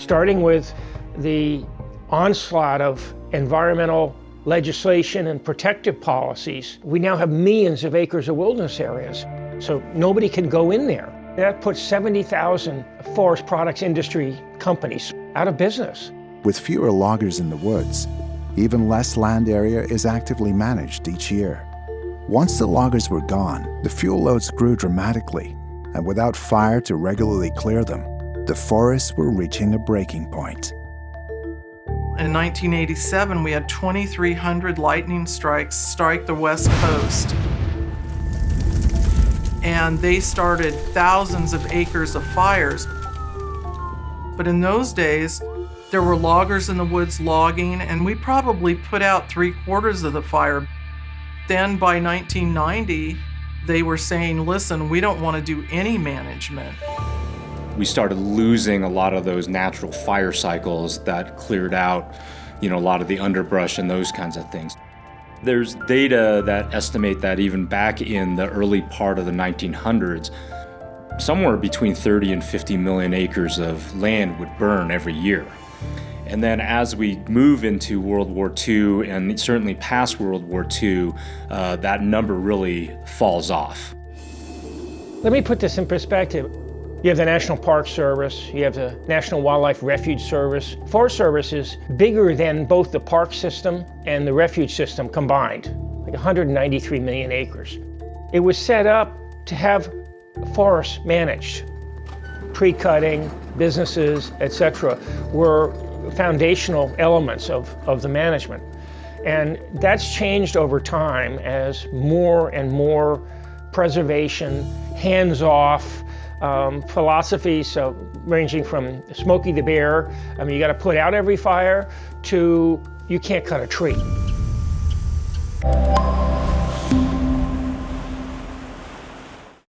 starting with the onslaught of environmental legislation and protective policies. We now have millions of acres of wilderness areas, so nobody can go in there. That puts 70,000 forest products industry companies out of business. With fewer loggers in the woods, even less land area is actively managed each year. Once the loggers were gone, the fuel loads grew dramatically, and without fire to regularly clear them, the forests were reaching a breaking point. In 1987, we had 2,300 lightning strikes strike the West Coast. And they started thousands of acres of fires. But in those days, there were loggers in the woods logging, and we probably put out 3/4 of the fire. Then by 1990, they were saying, listen, we don't want to do any management. We started losing a lot of those natural fire cycles that cleared out, a lot of the underbrush and those kinds of things. There's data that estimate that even back in the early part of the 1900s, somewhere between 30 and 50 million acres of land would burn every year. And then as we move into World War II and certainly past World War II, that number really falls off. Let me put this in perspective. You have the National Park Service, you have the National Wildlife Refuge Service. Forest Service is bigger than both the park system and the refuge system combined, like 193 million acres. It was set up to have forests managed. Tree cutting, businesses, etc. were foundational elements of the management. And that's changed over time as more and more preservation, hands-off, philosophies, so ranging from Smokey the Bear, you got to put out every fire, to you can't cut a tree.